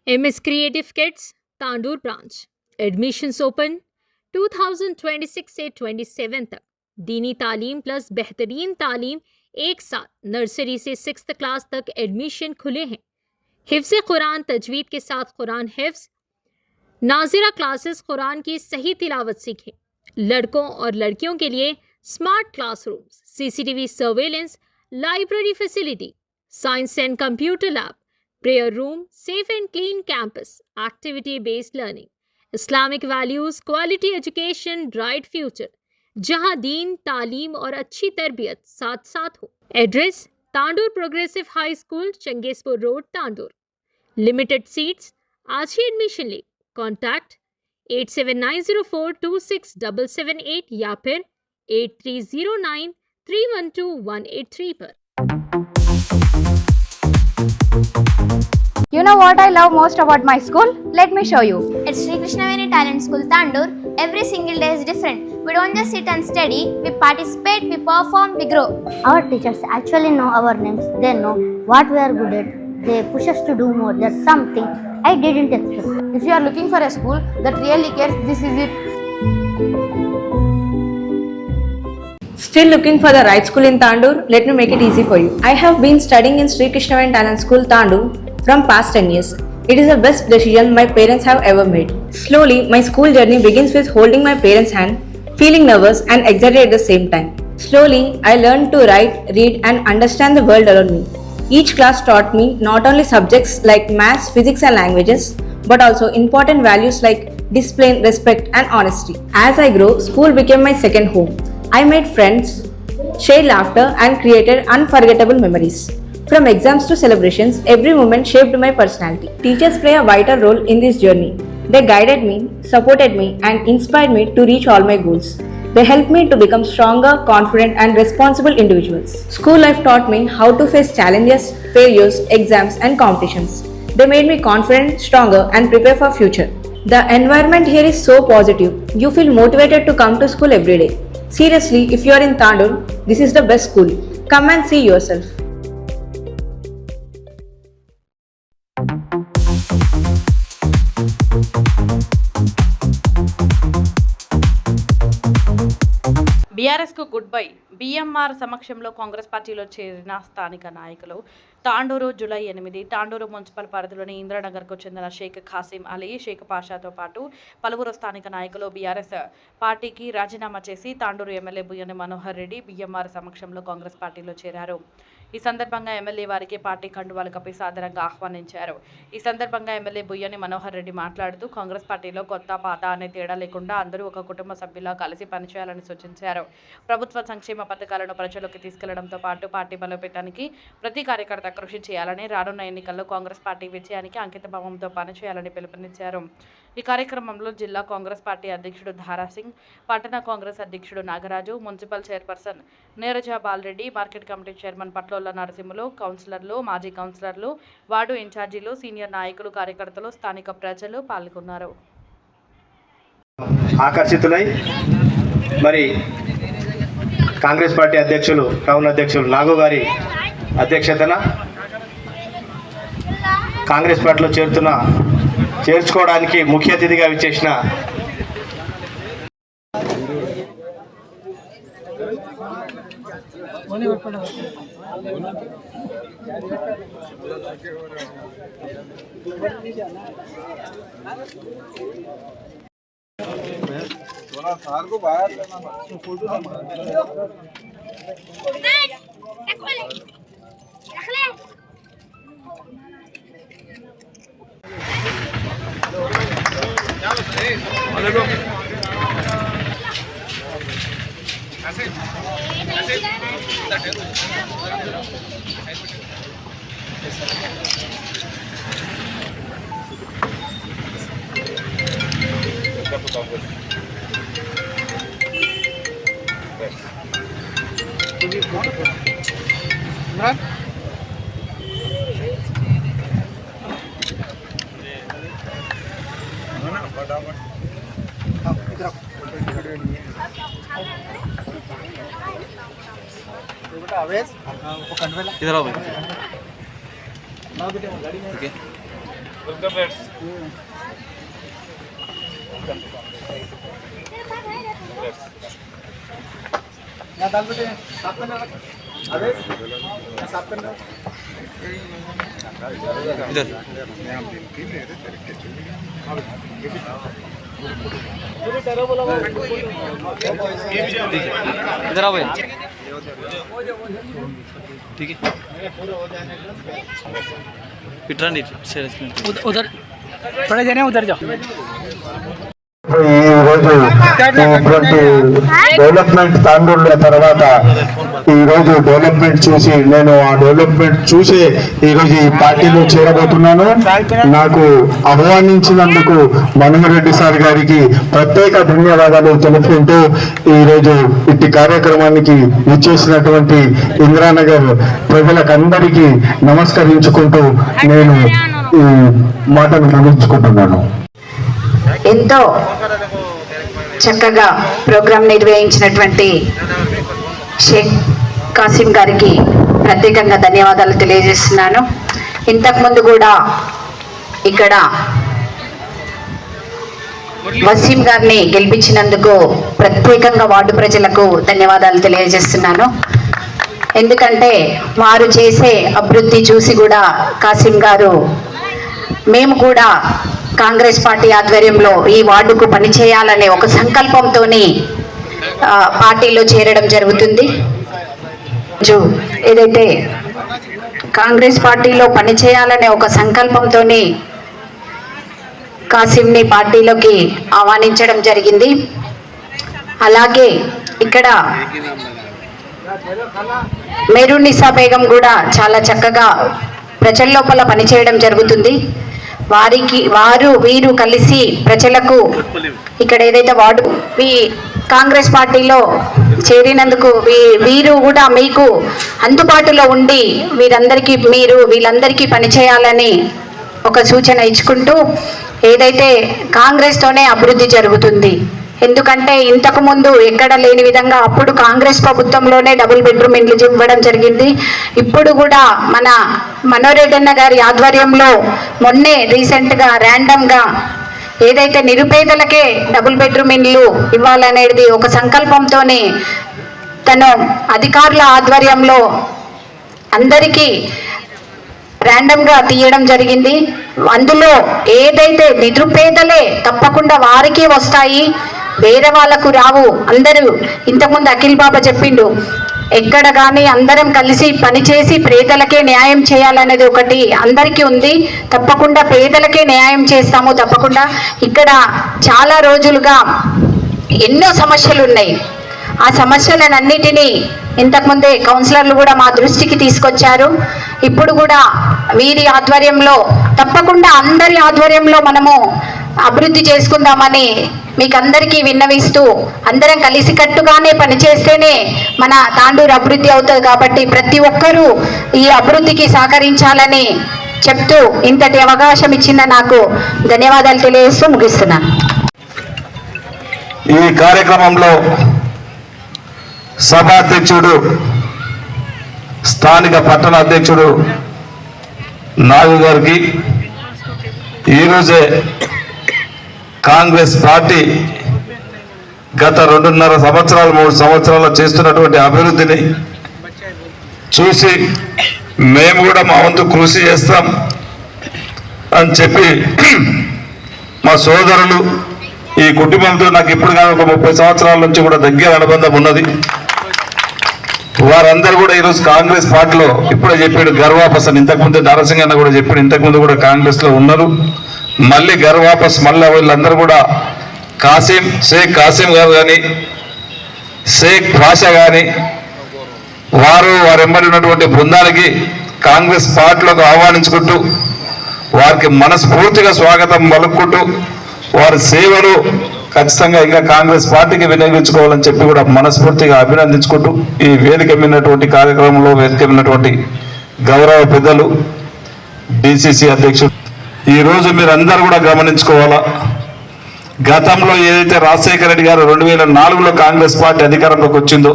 MS Creative Kids, Tandur branch admissions open 2026 से 27 तक। दीनी तालीम प्लस बेहतरीन तालीम एक साथ। नर्सरी से 6th क्लास तक एडमिशन खुले हैं। हिफ्ज़ कुरान तजवीद के साथ कुरान हिफ्ज़, नाजिरा क्लासेस कुरान की सही तिलावत सीखें। लड़कों और लड़कियों के लिए smart classrooms, CCTV surveillance, library facility, science and computer lab, prayer room, safe and clean campus, activity based learning, Islamic values, quality education, bright future, जहां दीन, तालीम और अच्छी तरबियत साथ साथ हो। Address Tandur progressive high school, Changezpur road, Tandur. Limited seats. आज ही एडमिशन ले। कॉन्टैक्ट 8790426778 या फिर 8309312183 पर। You know what I love most about my school? Let me show you. At Sri Krishnaveni Talent School, Tandur, every single day is different. We don't just sit and study, we participate, we perform, we grow. Our teachers actually know our names. They know what we are good at. They push us to do more. That's something I didn't expect. If you are looking for a school that really cares, this is it. Still looking for the right school in Tandur? Let me make it easy for you. I have been studying in Sri Krishnaveni Talent School, Tandur from past 10 years. It is the best decision my parents have ever made. Slowly, my school journey begins with holding my parents' hand, feeling nervous and excited at the same time. Slowly, I learned to write, read and understand the world around me. Each class taught me not only subjects like maths, physics and languages, but also important values like discipline, respect and honesty. As I grew, school became my second home. I made friends, shared laughter and created unforgettable memories. From exams to celebrations, every moment shaped my personality. Teachers play a vital role in this journey. They guided me, supported me and inspired me to reach all my goals. They helped me to become stronger, confident and responsible individuals. School life taught me how to face challenges, failures, exams and competitions. They made me confident, stronger and prepare for future. The environment here is so positive. You feel motivated to come to school every day. Seriously, if you are in Tandur, this is the best school. Come and see yourself. బీఆర్ఎస్కు good bye. BMR సమక్షంలో కాంగ్రెస్ పార్టీలో చేరిన స్థానిక నాయకులు. Tandur July 8. Tandur municipal పరిధిలోని ఇంద్రానగర్కు చెందిన షేక్ ఖాసిం అలీ, షేక్ పాషాతో పాటు పలువురు స్థానిక నాయకులు బీఆర్ఎస్ పార్టీకి రాజీనామా చేసి తాండూరు ఎమ్మెల్యే బుయ్యని మనోహర్ రెడ్డి బీఎంఆర్ సమక్షంలో కాంగ్రెస్ పార్టీలో చేరారు. ఈ సందర్భంగా ఎమ్మెల్యే వారికి పార్టీ కండువాలు కప్పి సాదరంగా ఆహ్వానించారు. ఈ సందర్భంగా ఎమ్మెల్యే బుయ్యని మనోహర్ రెడ్డి మాట్లాడుతూ కాంగ్రెస్ పార్టీలో కొత్త పాత అనే తేడా లేకుండా అందరూ ఒక కుటుంబ సభ్యులా కలిసి పనిచేయాలని సూచించారు. ప్రభుత్వ సంక్షేమ పథకాలను ప్రజల్లోకి తీసుకెళ్లడంతో పాటు పార్టీ బలోపేతానికి ప్రతి కార్యకర్త కృషి చేయాలని, రానున్న ఎన్నికల్లో కాంగ్రెస్ పార్టీ విజయానికి అంకితభావంతో పనిచేయాలని పిలుపునిచ్చారు. ఈ కార్యక్రమంలో జిల్లా కాంగ్రెస్ పార్టీ అధ్యక్షుడు ధారాసింగ్, పట్టణ కాంగ్రెస్ అధ్యక్షుడు Nagaraju, municipal chairperson Neeraja Bala Reddy, market committee chairman Patlola Narasimhulu, కౌన్సిలర్లు, మాజీ కౌన్సిలర్లు, వార్డు ఇన్ఛార్జీలు, సీనియర్ నాయకులు, కార్యకర్తలు, స్థానిక ప్రజలు పాల్గొన్నారు. ఆకర్షితులై మరి కాంగ్రెస్ పార్టీ అధ్యక్షులు, టౌన్ అధ్యక్షులు నాగు గారి అధ్యక్షతన కాంగ్రెస్ పార్టీలో చేర్చుకోవడానికి ముఖ్య అతిథిగా విచ్చేసిన इधर आओ भाई। ओके इधर आओ भाई, ठीक है। इधर नहीं, उधर थोड़े देने, उधर जाओ। డెవలప్మెంట్ తాండూరుల తర్వాత ఈరోజు డెవలప్మెంట్ చూసి నేను ఆ డెవలప్మెంట్ చూసి ఈరోజు ఈ పార్టీలో చేరబోతున్నాను. నాకు ఆహ్వానించినందుకు మనోహర్ రెడ్డి సార్ గారికి ప్రత్యేక ధన్యవాదాలు తెలుపుకుంటూ ఈరోజు ఇట్టి కార్యక్రమానికి ఇచ్చేసినటువంటి ఇందిరానగర్ ప్రజలకందరికీ నమస్కరించుకుంటూ నేను ఈ మాటను ముగించుకుంటున్నాను. ఎంతో చక్కగా ప్రోగ్రాం నిర్వహించినటువంటి షేక్ కాసిం గారికి ప్రత్యేకంగా ధన్యవాదాలు తెలియజేస్తున్నాను. ఇంతకుముందు కూడా ఇక్కడ వసీం గారిని గెలిపించినందుకు ప్రత్యేకంగా వార్డు ప్రజలకు ధన్యవాదాలు తెలియజేస్తున్నాను. ఎందుకంటే వారు చేసే అభివృద్ధి చూసి కూడా కాసిం గారు మేము కూడా కాంగ్రెస్ పార్టీ ఆధ్వర్యంలో ఈ వార్డుకు పనిచేయాలనే ఒక సంకల్పంతోని పార్టీలో చేరడం జరుగుతుంది. ఏదైతే కాంగ్రెస్ పార్టీలో పనిచేయాలనే ఒక సంకల్పంతోని కాసింని పార్టీలోకి ఆహ్వానించడం జరిగింది. అలాగే ఇక్కడ మెరునిసా బేగం కూడా చాలా చక్కగా ప్రజల లోపల పనిచేయడం జరుగుతుంది. వీరు కలిసి ప్రజలకు ఇక్కడ ఏదైతే వార్డు కాంగ్రెస్ పార్టీలో చేరినందుకు వీరు కూడా మీకు అందుబాటులో ఉండి వీళ్ళందరికీ పనిచేయాలని ఒక సూచన ఇచ్చుకుంటూ ఏదైతే కాంగ్రెస్తోనే అభివృద్ధి జరుగుతుంది. ఎందుకంటే ఇంతకు ముందు ఎక్కడ లేని విధంగా అప్పుడు కాంగ్రెస్ ప్రభుత్వంలోనే డబుల్ బెడ్రూమ్ ఇండ్లు ఇవ్వడం జరిగింది. ఇప్పుడు కూడా మన మనోహర్ రెడ్డి అన్న గారి ఆధ్వర్యంలో మొన్నే రీసెంట్గా ర్యాండమ్గా ఏదైతే నిరుపేదలకే డబుల్ బెడ్రూమ్ ఇండ్లు ఇవ్వాలనేది ఒక సంకల్పంతోనే తను అధికారుల ఆధ్వర్యంలో అందరికీ ర్యాండమ్గా తీయడం జరిగింది. అందులో ఏదైతే నిరుపేదలే తప్పకుండా వారికి వస్తాయి, వేరే వాళ్ళకు రావు. అందరూ ఇంతకుముందు అఖిల్ బాబా చెప్పిండు, ఎక్కడ కానీ అందరం కలిసి పనిచేసి పేదలకే న్యాయం చేయాలనేది ఒకటి అందరికీ ఉంది. తప్పకుండా పేదలకే న్యాయం చేస్తాము. తప్పకుండా ఇక్కడ చాలా రోజులుగా ఎన్నో సమస్యలు ఉన్నాయి. ఆ సమస్యలన్నిటినీ ఇంతకుముందే కౌన్సిలర్లు కూడా మా దృష్టికి తీసుకొచ్చారు. ఇప్పుడు కూడా వీరి ఆధ్వర్యంలో తప్పకుండా అందరి ఆధ్వర్యంలో మనము అభివృద్ధి చేసుకుందామని మీకు అందరికీ విన్నవిస్తూ అందరం కలిసికట్టుగానే పనిచేస్తేనే మన తాండూరు అభివృద్ధి అవుతుంది. కాబట్టి ప్రతి ఒక్కరూ ఈ అభివృద్ధికి సహకరించాలని చెప్తూ ఇంతటి అవకాశం ఇచ్చిన నాకు ధన్యవాదాలు తెలియజేస్తూ ముగిస్తున్నాను. ఈ కార్యక్రమంలో సభాధ్యక్షుడు స్థానిక పట్టణ అధ్యక్షుడు నాగు గారికి, ఈరోజే కాంగ్రెస్ పార్టీ గత 2.5 సంవత్సరాలు 3 సంవత్సరాలు చేస్తున్నటువంటి అభివృద్ధిని చూసి మేము కూడా మా వంతు కృషి చేస్తాం అని చెప్పి మా సోదరులు ఈ కుటుంబంతో నాకు ఇప్పుడు కానీ ఒక 30 సంవత్సరాల నుంచి కూడా దగ్గర అనుబంధం ఉన్నది. వారందరూ కూడా ఈరోజు కాంగ్రెస్ పార్టీలో ఇప్పుడే చెప్పాడు గర్వాపస్ అని, ఇంతకుముందు నరసింహ అన్న కూడా చెప్పాడు, ఇంతకుముందు కూడా కాంగ్రెస్లో ఉన్నారు. మళ్ళీ గర్వాపస్ మళ్ళీ వీళ్ళందరూ కూడా షేక్ కాసిం గారు కానీ షేక్ భాషా కానీ వారెంబడి ఉన్నటువంటి బృందానికి కాంగ్రెస్ పార్టీలోకి ఆహ్వానించుకుంటూ వారికి మనస్ఫూర్తిగా స్వాగతం పలుకుంటూ వారి సేవలు ఖచ్చితంగా ఇంకా కాంగ్రెస్ పార్టీకి వినియోగించుకోవాలని చెప్పి కూడా మనస్ఫూర్తిగా అభినందించుకుంటూ ఈ వేదిక మీదటువంటి కార్యక్రమంలో వేదిక మీదటువంటి గౌరవ పెద్దలు డిసిసి అధ్యక్షుడు, ఈరోజు మీరందరూ కూడా గమనించుకోవాలా, గతంలో ఏదైతే రాజశేఖర రెడ్డి గారు 2004లో కాంగ్రెస్ పార్టీ అధికారంలోకి వచ్చిందో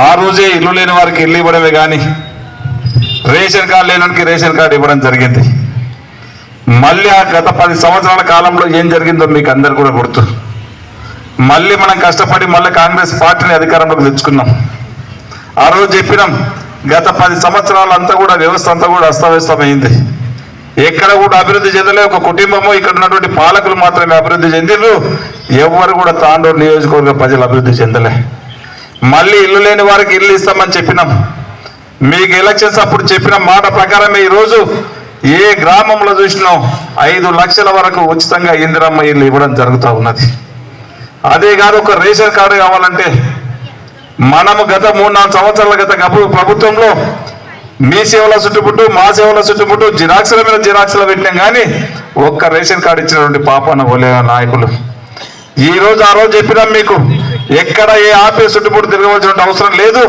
ఆ రోజే ఇల్లు లేని వారికి ఇల్లు ఇవ్వడమే కానీ రేషన్ కార్డు లేని వారికి రేషన్ కార్డు ఇవ్వడం జరిగింది. మళ్ళీ ఆ గత 10 సంవత్సరాల కాలంలో ఏం జరిగిందో మీకు అందరు కూడా గుర్తు. మళ్ళీ మనం కష్టపడి మళ్ళీ కాంగ్రెస్ పార్టీని అధికారంలోకి తెచ్చుకున్నాం. ఆ రోజు చెప్పినాం, గత 10 సంవత్సరాలంతా కూడా వ్యవస్థ అంతా కూడా అస్తవ్యస్తమైంది. ఎక్కడ కూడా అభివృద్ధి చెందలే. ఒక కుటుంబము ఇక్కడ ఉన్నటువంటి పాలకులు మాత్రమే అభివృద్ధి చెందిరు. ఎవరు కూడా తాండూరు నియోజకవర్గ ప్రజలు అభివృద్ధి చెందలే. మళ్ళీ ఇల్లు లేని వారికి ఇల్లు ఇస్తామని చెప్పినాం. మీకు ఎలక్షన్స్ అప్పుడు చెప్పిన మాట ప్రకారమే ఈరోజు ఏ గ్రామంలో చూసినా 5 లక్షల వరకు ఉచితంగా ఇందిరమ్మ ఇల్లు ఇవ్వడం జరుగుతూ ఉన్నది. అదే కాదు, ఒక రేషన్ కార్డు కావాలంటే మనము గత 3-4 సంవత్సరాల గత ప్రభుత్వంలో మీ సేవల చుట్టుముట్టు మా సేవల చుట్టుముట్టు జిరాక్సుల మీద జిరాక్సులు పెట్టినాం, కానీ ఒక్క రేషన్ కార్డు ఇచ్చినటువంటి పాపన పోలే నాయకులు. ఈ రోజు ఆ రోజు చెప్పినాం మీకు, ఎక్కడ ఏ ఆఫీస్ చుట్టుముట్టు తిరగవలసిన అవసరం లేదు,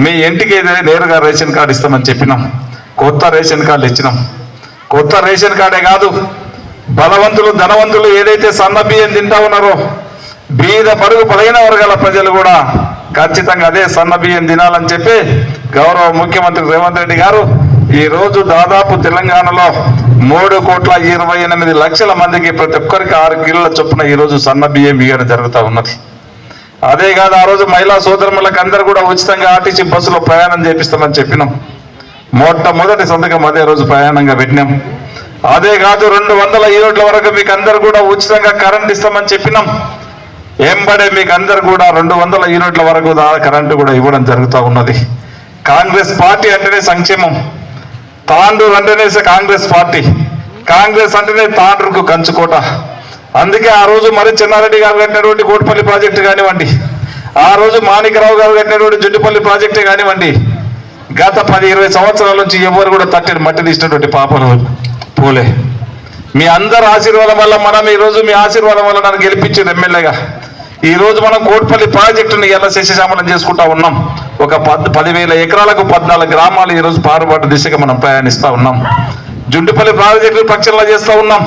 మీ ఇంటికి నేరుగా రేషన్ కార్డు ఇస్తామని చెప్పినాం. కొత్త రేషన్ కార్డు ఇచ్చినాం. కొత్త రేషన్ కార్డే కాదు, బలవంతులు ధనవంతులు ఏదైతే సన్న బియ్యం తింటా ఉన్నారో బీద పరుగు బలైన వర్గాల ప్రజలు కూడా ఖచ్చితంగా అదే సన్న బియ్యం తినాలని చెప్పి గౌరవ ముఖ్యమంత్రి రేవంత్ రెడ్డి గారు ఈ రోజు దాదాపు తెలంగాణలో 3,28,00,000 మందికి ప్రతి ఒక్కరికి 6 కిలోల చొప్పున ఈ రోజు సన్న బియ్యం ఇవ్వడం జరుగుతూ ఉన్నది. అదే కాదు, ఆ రోజు మహిళా సోదరులకు అందరూ కూడా ఉచితంగా ఆర్టీసీ బస్సులో ప్రయాణం చేపిస్తామని చెప్పినాం. మొట్టమొదటి సంతకం అదే రోజు ప్రయాణంగా పెట్టినాం. అదే కాదు, 200 యూనిట్ల వరకు మీకు అందరు కూడా ఉచితంగా కరెంట్ ఇస్తామని చెప్పినాం. ఎంబడే మీకు అందరు కూడా 200 యూనిట్ల వరకు కరెంటు కూడా ఇవ్వడం జరుగుతూ ఉన్నది. కాంగ్రెస్ పార్టీ అంటేనే సంక్షేమం. తాండూరు అంటేనే కాంగ్రెస్ పార్టీ. కాంగ్రెస్ అంటేనే తాండూరుకు కంచుకోట. అందుకే ఆ రోజు మరి చెన్నారెడ్డి గారు కట్టినటువంటి కోటిపల్లి ప్రాజెక్టు కానివ్వండి, ఆ రోజు మాణికరావు గారు కట్టినటువంటి జుట్టుపల్లి ప్రాజెక్టే కానివ్వండి, గత 10-20 సంవత్సరాల నుంచి ఎవరు కూడా తట్టని మట్టి తీసినటువంటి పాపను పోలే. మీ అందరి ఆశీర్వాదం వల్ల మనం ఈరోజు మీ ఆశీర్వాదం వల్ల నన్ను గెలిపించింది ఎమ్మెల్యేగా. ఈరోజు మనం కోటిపల్లి ప్రాజెక్టుని ఎలా శశశామలం చేసుకుంటా ఉన్నాం. ఒక 10,000 ఎకరాలకు 14 గ్రామాలు ఈరోజు పారుబాటు దిశగా మనం ప్రయాణిస్తూ ఉన్నాం. జుంటుపల్లి ప్రాజెక్టు ప్రక్షాళన చేస్తూ ఉన్నాం.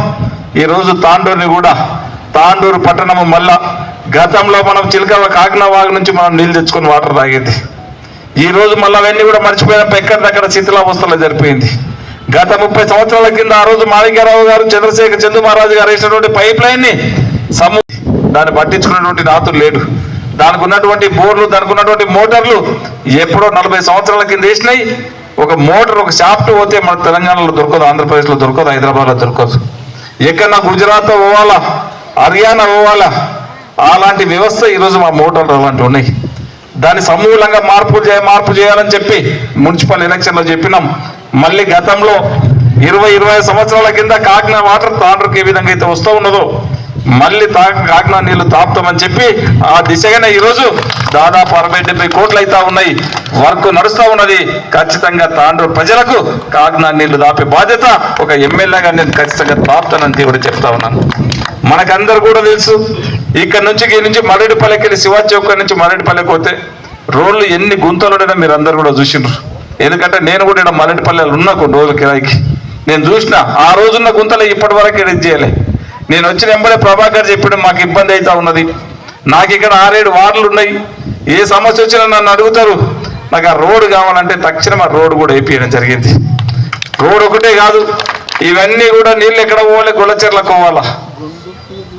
ఈరోజు తాండూరుని కూడా, తాండూరు పట్టణము మళ్ళా గతంలో మనం కాకినావాగు నుంచి మనం నీళ్ళు తెచ్చుకొని వాటర్ తాగేది. ఈ రోజు మళ్ళీ అవన్నీ కూడా మర్చిపోయినప్పుడు ఎక్కడిదక్కడ శిథిలావస్థలో జరిపోయింది. గత 30 సంవత్సరాల కింద ఆ రోజు మాణిక్యరావు గారు చంద్ర మహారాజు గారు వేసినటువంటి పైప్ లైన్ ని దాన్ని పట్టించుకున్నటువంటి నాతులు లేడు. దానికి ఉన్నటువంటి బోర్లు, దానికి ఉన్నటువంటి మోటార్లు ఎప్పుడో 40 సంవత్సరాల కింద వేసినాయి. ఒక మోటార్, ఒక షాఫ్ట్ పోతే మన తెలంగాణలో దొరకదు, ఆంధ్రప్రదేశ్లో దొరకదు, హైదరాబాద్లో దొరకదు. ఎక్కడన్నా గుజరాత్ పోవాలా, హర్యానా పోవాలా, అలాంటి వ్యవస్థ ఈరోజు మా మోటార్లు అలాంటివి ఉన్నాయి. దాన్ని సమూలంగా మార్పు చేయాలని చెప్పి మున్సిపల్ ఎలక్షన్లో చెప్పినాం. మళ్ళీ గతంలో 20-25 సంవత్సరాల కింద కాకినాడ వాటర్ తాండూరుకి ఏ విధంగా అయితే వస్తూ ఉన్నదో మళ్ళీ కాకినాడ నీళ్లు తాపుతామని చెప్పి ఆ దిశగానే ఈరోజు దాదాపు 60-70 కోట్లు అయితే ఉన్నాయి. వర్క్ నడుస్తూ ఉన్నది. ఖచ్చితంగా తాండూరు ప్రజలకు కాకినాడ నీళ్లు దాపే బాధ్యత ఒక ఎమ్మెల్యేగా నేను ఖచ్చితంగా తాపుతానని కూడా చెప్తా ఉన్నాను. మనకందరూ కూడా తెలుసు, ఇక్కడ నుంచి మర్రెడ్డిపల్లెకి వెళ్ళి శివాజీ చౌక్ నుంచి మర్రెడ్డిపల్లెకి పోతే రోడ్లు ఎన్ని గుంతలు ఉండడం మీరు అందరు కూడా చూసిండ్రు. ఎందుకంటే నేను కూడా ఇక్కడ మర్రెడ్డిపల్లెలు ఉన్నా కొన్ని రోజుల కిరాయికి నేను చూసిన. ఆ రోజున్న గుంతలు ఇప్పటి వరకు ఎడిట్ చేయలే. నేను వచ్చిన వెంబడే ప్రభాకర్ చెప్పడం మాకు ఇబ్బంది అవుతా ఉన్నది. నాకు ఇక్కడ 6-7 వార్డులు ఉన్నాయి. ఏ సమస్య వచ్చినా నన్ను అడుగుతారు. నాకు ఆ రోడ్డు కావాలంటే తక్షణం ఆ రోడ్డు కూడా వేయించడం జరిగింది. రోడ్డు ఒకటే కాదు, ఇవన్నీ కూడా నీళ్ళు ఎక్కడ పోవాలి, గొల్లచెర్లకు పోవాలా.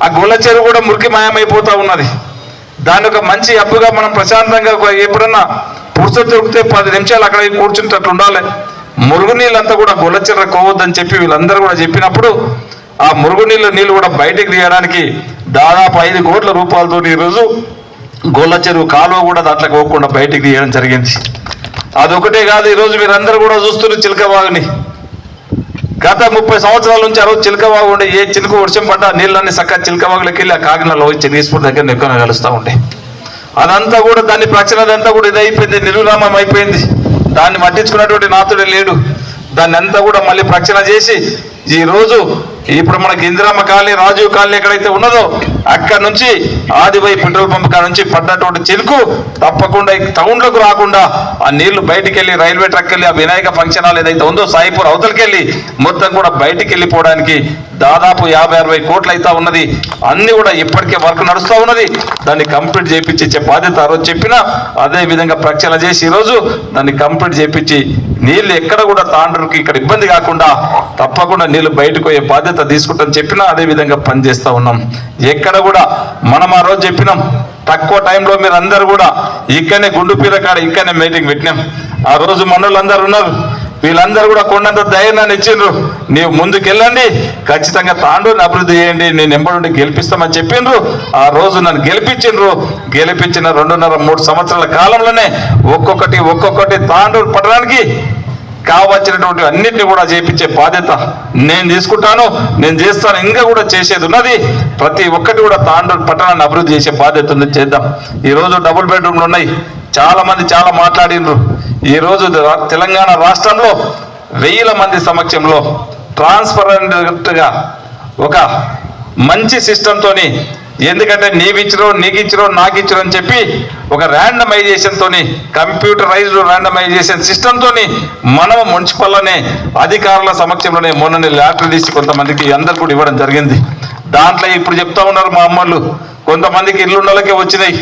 ఆ గొల్లచెరువు కూడా మురికి మాయమైపోతూ ఉన్నది. దాని ఒక మంచి అప్పుగా మనం ప్రశాంతంగా ఎప్పుడన్నా పురుష దొరికితే 10 నిమిషాలు అక్కడ కూర్చుంటట్లు ఉండాలి. మురుగునీళ్ళంతా కూడా గొల్లచెర్ర కోవద్దని చెప్పి వీళ్ళందరూ కూడా చెప్పినప్పుడు ఆ మురుగునీళ్ళు కూడా బయటకు తీయడానికి దాదాపు 5 కోట్ల రూపాయలతో ఈరోజు గొల్లచెరువు కాలువ కూడా దాంట్లోకి పోకుండా బయటకు తీయడం జరిగింది. అదొకటే కాదు, ఈరోజు మీరందరూ కూడా చూస్తున్నారు చిలకవాగుని. గత 30 సంవత్సరాల నుంచి ఆ రోజు చిలకవాగు ఉండే, ఏ చిలుక వర్షం పడ్డా నీళ్ళన్నీ చక్కగా చిలకవాగులకి వెళ్ళి ఆ కాకినాడలో చెన్నీస్పూర్ దగ్గర ఎక్కువ కలుస్తూ ఉండే. అదంతా కూడా దాన్ని ప్రచనదంతా కూడా ఇదైపోయింది, నిర్విరామం అయిపోయింది. దాన్ని పట్టించుకున్నటువంటి నాతుడే లేడు. దాన్ని అంతా కూడా మళ్ళీ ప్రక్షణ చేసి ఈ రోజు ఇప్పుడు మనకి ఇందిరమ్మ కాలనీ, రాజీవ్ కాలనీ ఎక్కడైతే ఉన్నదో అక్కడ నుంచి ఆదివై పెట్రోల్ పంప్ కాడ నుంచి పడ్డటువంటి చిలుకు తప్పకుండా టౌన్లోకి రాకుండా ఆ నీళ్లు బయటికి వెళ్ళి రైల్వే ట్రక్ వెళ్ళి ఆ వినాయక ఫంక్షన్ హాల్ ఏదైతే ఉందో సాయిపూర్ అవతలకి వెళ్ళి మొత్తం కూడా బయటికి వెళ్ళిపోవడానికి దాదాపు 50-60 కోట్లు అయితే ఉన్నది. అన్ని కూడా ఇప్పటికే వర్క్ నడుస్తూ ఉన్నది. దాన్ని కంప్లీట్ చేయించే బాధ్యత ఆ రోజు చెప్పినా అదే విధంగా ప్రక్షాళన చేసి ఈరోజు దాన్ని కంప్లీట్ చేయించి నీళ్లు ఎక్కడ కూడా తాండూరుకి ఇక్కడ ఇబ్బంది కాకుండా తప్పకుండా నీళ్లు బయటకు పోయే బాధ్యత బాధ్యత తీసుకుంటామని చెప్పినా అదే విధంగా పనిచేస్తూ ఉన్నాం. ఎక్కడ కూడా మనం ఆ రోజు చెప్పినాం, తక్కువ టైంలో మీరు అందరు కూడా ఇక్కడనే గుండుపీర కాడ ఇక్కడనే మీటింగ్ పెట్టినాం. ఆ రోజు మనోళ్ళందరూ ఉన్నారు, వీళ్ళందరూ కూడా కొండంత ధైర్యాన్ని ఇచ్చిండ్రు. నీవు ముందుకెళ్ళండి, ఖచ్చితంగా తాండూరుని అభివృద్ధి చేయండి, నేను ఎంబడి గెలిపిస్తామని చెప్పిండ్రు. ఆ రోజు నన్ను గెలిపించిండ్రు. గెలిపించిన 2.5-3 సంవత్సరాల కాలంలోనే ఒక్కొక్కటి తాండూరు పట్టణానికి కావలసినటువంటి అన్నింటినీ కూడా చేయించే బాధ్యత నేను తీసుకుంటాను, నేను చేస్తాను. ఇంకా కూడా చేసేది ఉన్నది. ప్రతి ఒక్కటి కూడా తాండూరు పట్టణాన్ని అభివృద్ధి చేసే బాధ్యత ఉంది, చేద్దాం. ఈరోజు డబుల్ బెడ్రూమ్లు ఉన్నాయి, చాలా మంది చాలా మాట్లాడినరు. ఈరోజు తెలంగాణ రాష్ట్రంలో 1000 మంది సమక్షంలో ట్రాన్స్పరెంట్గా ఒక మంచి సిస్టంతోని, ఎందుకంటే నీకు ఇచ్చిరో నాకు ఇచ్చిరో అని చెప్పి ఒక ర్యాండమైజేషన్తోని, కంప్యూటరైజ్డ్ ర్యాండమైజేషన్ సిస్టంతోని మనం మున్సిపల్లోనే అధికారుల సమక్షంలోనే మొన్ననే లాటరీ తీసి కొంతమందికి అందరు కూడా ఇవ్వడం జరిగింది. దాంట్లో ఇప్పుడు చెప్తా ఉన్నారు మా అమ్మలు, కొంతమందికి ఇల్లున్నోళ్ళకే వచ్చినాయి.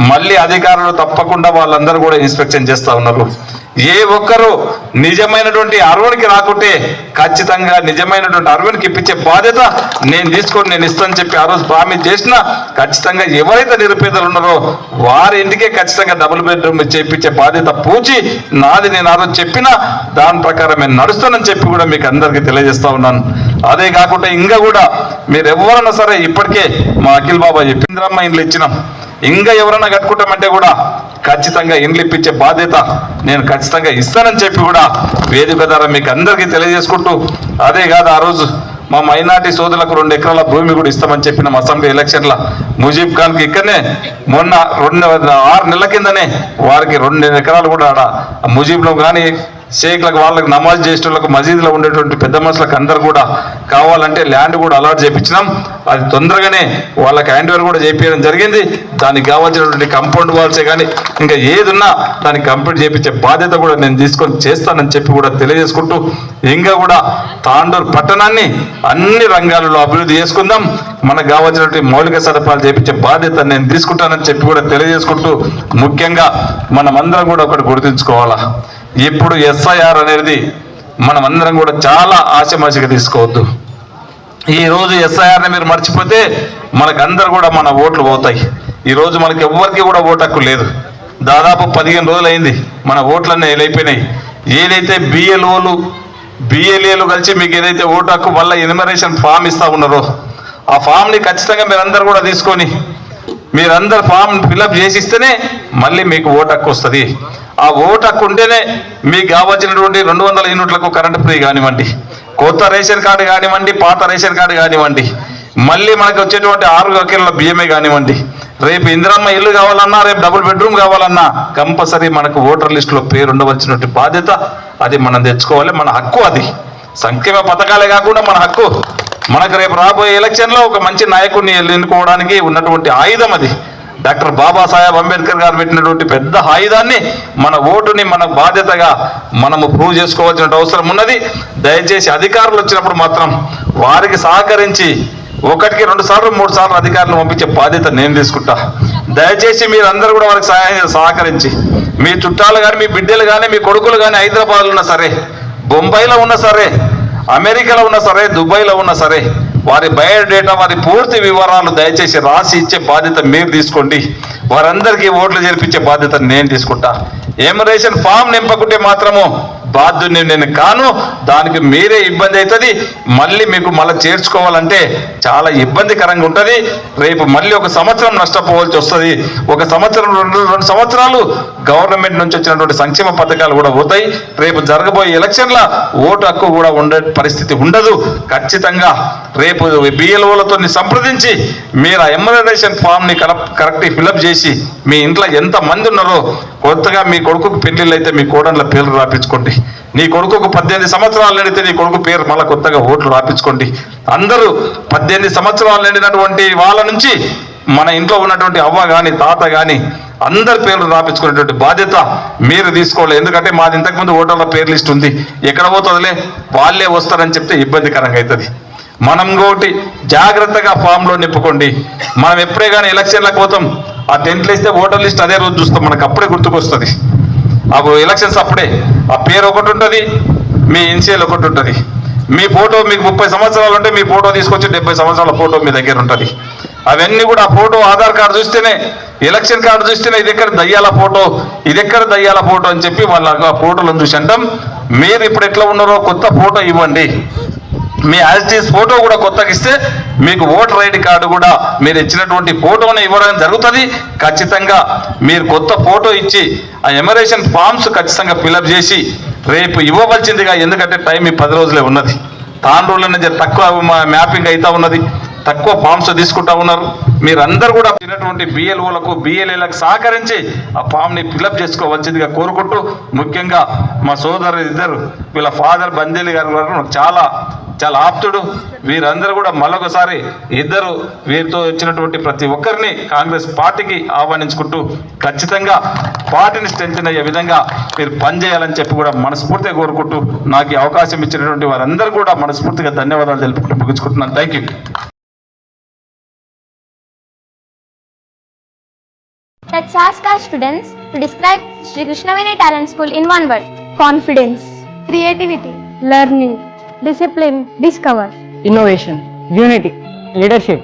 మళ్ళీ అధికారులు తప్పకుండా వాళ్ళందరూ కూడా ఇన్స్పెక్షన్ చేస్తూ ఉన్నారు. ఏ ఒక్కరు నిజమైనటువంటి అర్హునికి రాకుంటే ఖచ్చితంగా నిజమైనటువంటి అర్హునికి ఇప్పించే బాధ్యత నేను తీసుకొని నేను ఇస్తానని చెప్పి ఆ రోజు ప్రామిస్ చేసినా, ఖచ్చితంగా ఎవరైతే నిరుపేదలు ఉన్నారో వారి ఇంటికే ఖచ్చితంగా డబుల్ బెడ్రూమ్ చేయించే బాధ్యత పూచి నాది. నేను ఆ రోజు చెప్పినా దాని ప్రకారం నేను నడుస్తానని చెప్పి కూడా మీకు అందరికీ తెలియజేస్తా ఉన్నాను. అదే కాకుండా ఇంకా కూడా మీరు ఎవరైనా సరే, ఇప్పటికే మా అఖిల్ బాబా చెప్పింద్రమ్మ ఇండ్లు ఇచ్చినాం, ఇంకా ఎవరైనా కట్టుకుంటామంటే కూడా ఖచ్చితంగా ఇండ్లు ఇప్పించే బాధ్యత నేను ఖచ్చితంగా ఇస్తానని చెప్పి కూడా వేదిక ద్వారా మీకు అందరికీ తెలియజేసుకుంటూ, అదే కాదు ఆ రోజు మా మైనార్టీ సోదరులకు 2 ఎకరాల భూమి కూడా ఇస్తామని చెప్పిన అసెంబ్లీ ఎలక్షన్ల ముజీబ్ ఖాన్కి ఇక్కడనే మొన్న 6 నెలల కిందనే వారికి 2 ఎకరాలు కూడా ఆడ ముజీబ్లో కానీ షేక్లకు వాళ్ళకి నమాజ్ చేసేటోళ్ళకు మసీదులో ఉండేటువంటి పెద్ద మనుషులకు అందరు కూడా కావాలంటే ల్యాండ్ కూడా అలాట్ చేయించినాం. అది తొందరగానే వాళ్ళకి హ్యాండ్ ఓవర్ కూడా చేయించడం జరిగింది. దానికి కావాల్సినటువంటి కాంపౌండ్ వాల్సే కానీ ఇంకా ఏదున్నా దానికి కంప్లీట్ చేయించే బాధ్యత కూడా నేను తీసుకొని చేస్తానని చెప్పి కూడా తెలియజేసుకుంటూ, ఇంకా కూడా తాండూరు పట్టణాన్ని అన్ని రంగాలలో అభివృద్ధి చేసుకుందాం, మనకు కావాల్సినటువంటి మౌలిక సదుపాయాలు చేయించే బాధ్యత నేను తీసుకుంటానని చెప్పి కూడా తెలియజేసుకుంటూ, ముఖ్యంగా మనమందరం కూడా ఒకటి గుర్తుంచుకోవాలా, ఇప్పుడు ఎస్ఐఆర్ అనేది మనం అందరం కూడా చాలా ఆశమాషిగా తీసుకోవద్దు. ఈరోజు ఎస్ఐఆర్ని మీరు మర్చిపోతే మనకందరూ కూడా మన ఓట్లు పోతాయి. ఈరోజు మనకి ఎవ్వరికి కూడా ఓటు హక్కు లేదు. దాదాపు 15 రోజులు అయింది మన ఓట్లన్నీ అయిపోయినాయి. ఏదైతే బిఎల్ఏలు కలిసి మీకు ఏదైతే ఓటు హక్కు వల్ల ఎన్యుమరేషన్ ఫామ్ ఇస్తా ఉన్నారో ఆ ఫామ్ని ఖచ్చితంగా మీరందరూ కూడా తీసుకొని మీరందరు ఫామ్ ఫిల్అప్ చేసి ఇస్తేనే మళ్ళీ మీకు ఓటు హక్కు వస్తుంది. ఆ ఓటు హక్కు ఉంటేనే మీకు కావాల్సినటువంటి 200 యూనిట్లకు కరెంట్ ఫ్రీ కానివ్వండి, కొత్త రేషన్ కార్డు కానివ్వండి, పాత రేషన్ కార్డు కానివ్వండి, మళ్ళీ మనకు వచ్చేటువంటి 6 కిలోల బియ్యమే కానివ్వండి, రేపు ఇందిరమ్మ ఇల్లు కావాలన్నా, రేపు డబుల్ బెడ్రూమ్ కావాలన్నా కంపల్సరీ మనకు ఓటర్ లిస్టులో పేరు ఉండవలసినటువంటి బాధ్యత అది మనం తెచ్చుకోవాలి. మన హక్కు అది. సంక్షేమ పథకాలే కాకుండా మన హక్కు. మనకు రేపు రాబోయే ఎలక్షన్లో ఒక మంచి నాయకుడిని ఎన్నుకోవడానికి ఉన్నటువంటి ఆయుధం అది. డాక్టర్ బాబాసాహెబ్ అంబేద్కర్ గారు పెట్టినటువంటి పెద్ద ఆయుధాన్ని, మన ఓటుని మన బాధ్యతగా మనము ప్రూవ్ చేసుకోవాల్సిన అవసరం ఉన్నది. దయచేసి అధికారులు వచ్చినప్పుడు మాత్రం వారికి సహకరించి 1కి 2 సార్లు 3 సార్లు అధికారులు పంపించే బాధ్యత నేను తీసుకుంటా. దయచేసి మీరందరూ కూడా వారికి సహకరించి, మీ చుట్టాలు కానీ, మీ బిడ్డలు కానీ, మీ కొడుకులు కానీ హైదరాబాద్లో ఉన్నా సరే, బొంబాయిలో ఉన్నా సరే, అమెరికాలో ఉన్నా సరే, దుబాయ్లో ఉన్నా సరే, వారి బయోడేటా, వారి పూర్తి వివరాలు దయచేసి రాసి ఇచ్చే బాధ్యత మీరు తీసుకోండి. వారందరికీ ఓట్లు జరిపించే బాధ్యత నేను తీసుకుంటా. ఎమిరేషన్ ఫామ్ నింపకుంటే మాత్రము బాధ్యుని నేను కాను. దానికి మీరే ఇబ్బంది అవుతుంది. మళ్ళీ మీకు మళ్ళీ చేర్చుకోవాలంటే చాలా ఇబ్బందికరంగా ఉంటుంది. రేపు మళ్ళీ 1 సంవత్సరం నష్టపోవాల్సి వస్తుంది. 1 సంవత్సరం 2 సంవత్సరాలు గవర్నమెంట్ నుంచి వచ్చినటువంటి సంక్షేమ పథకాలు కూడా పోతాయి. రేపు జరగబోయే ఎలక్షన్ల ఓటు హక్కు కూడా ఉండే పరిస్థితి ఉండదు. ఖచ్చితంగా రేపు బిఎల్ఓలతో సంప్రదించి మీరు ఆ ఎమ్యునరేషన్ ఫామ్ని కరెక్ట్ ఫిలప్ చేసి మీ ఇంట్లో ఎంతమంది ఉన్నారో, కొత్తగా మీ కొడుకుకు పెళ్లిళ్ళు అయితే మీ కోడళ్ళ పేర్లు రాపించుకోండి. నీ కొడుకుకు 18 సంవత్సరాలు నిండితే నీ కొడుకు పేరు మళ్ళీ కొత్తగా ఓట్లు రాపించుకోండి. అందరూ 18 సంవత్సరాలు నిండినటువంటి వాళ్ళ నుంచి మన ఇంట్లో ఉన్నటువంటి అవ్వ కానీ, తాత కానీ అందరి పేర్లు రాపించుకునేటువంటి బాధ్యత మీరు తీసుకోవాలి. ఎందుకంటే మాది ఇంతకుముందు ఓటర్ల పేరు లిస్ట్ ఉంది, ఎక్కడ పోతుందిలే వాళ్ళే వస్తారని చెప్తే ఇబ్బందికరంగా అవుతుంది. మనం ఇంకోటి జాగ్రత్తగా ఫామ్లో నింపుకోండి. మనం ఎప్పుడే కానీ ఎలక్షన్లకు పోతాం, ఆ 10th ఇస్తే ఓటర్ లిస్ట్ అదే రోజు చూస్తాం, మనకు అప్పుడే గుర్తుకొస్తుంది. అప్పుడు ఎలక్షన్స్ అప్పుడే ఆ పేరు ఒకటి ఉంటుంది, మీ ఇన్షియల్ ఒకటి ఉంటుంది. మీ ఫోటో మీకు 30 సంవత్సరాలు ఉంటే మీ ఫోటో తీసుకొచ్చి 70 సంవత్సరాల ఫోటో మీ దగ్గర ఉంటుంది. అవన్నీ కూడా ఆ ఫోటో ఆధార్ కార్డు చూస్తేనే, ఎలక్షన్ కార్డు చూస్తేనే ఇది ఎక్కడ దయ్యాల ఫోటో, ఇది ఎక్కడ దయ్యాల ఫోటో అని చెప్పి వాళ్ళ ఫోటోలను చూసి అంటాం. మీరు ఇప్పుడు ఎట్లా ఉన్నారో కొత్త ఫోటో ఇవ్వండి. మీ యాజిటీస్ ఫోటో కూడా కొత్తగా ఇస్తే మీకు ఓటర్ ఐడి కార్డు కూడా మీరు ఇచ్చినటువంటి ఫోటోని ఇవ్వడం జరుగుతుంది. ఖచ్చితంగా మీరు కొత్త ఫోటో ఇచ్చి ఆ ఎమరేషన్ ఫామ్స్ ఖచ్చితంగా ఫిలప్ చేసి రేపు ఇవ్వవలసిందిగా, ఎందుకంటే టైం ఈ 10 రోజులే ఉన్నది. తాండూరులోనే తక్కువ మ్యాపింగ్ అవుతా ఉన్నది, తక్కువ ఫామ్స్ తీసుకుంటా ఉన్నారు. మీరందరూ కూడా చిన్నటువంటి బిఎల్ఓలకు బిఎల్ఏలకు సహకరించి ఆ ఫామ్ని ఫిలప్ చేసుకోవాల్సిందిగా కోరుకుంటూ, ముఖ్యంగా మా సోదరు ఇద్దరు వీళ్ళ ఫాదర్ బందేలి గారు నాకు చాలా చాలా ఆప్తుడు. వీరందరూ కూడా మరొకసారి ఇద్దరు వీరితో వచ్చినటువంటి ప్రతి ఒక్కరిని కాంగ్రెస్ పార్టీకి ఆహ్వానించుకుంటూ ఖచ్చితంగా పార్టీని స్ట్రెంథెన్ అయ్యే విధంగా మీరు పనిచేయాలని చెప్పి కూడా మనస్ఫూర్తిగా కోరుకుంటూ, నాకు ఈ అవకాశం ఇచ్చినటువంటి వారందరూ కూడా మనస్ఫూర్తిగా ధన్యవాదాలు తెలుపుకుంటూ ముగించుకుంటున్నాను. Thank you. Let's ask our students to describe Sri Krishnaveni Talent School in one word. Confidence, creativity, learning, discipline, discover. Innovation, unity, leadership.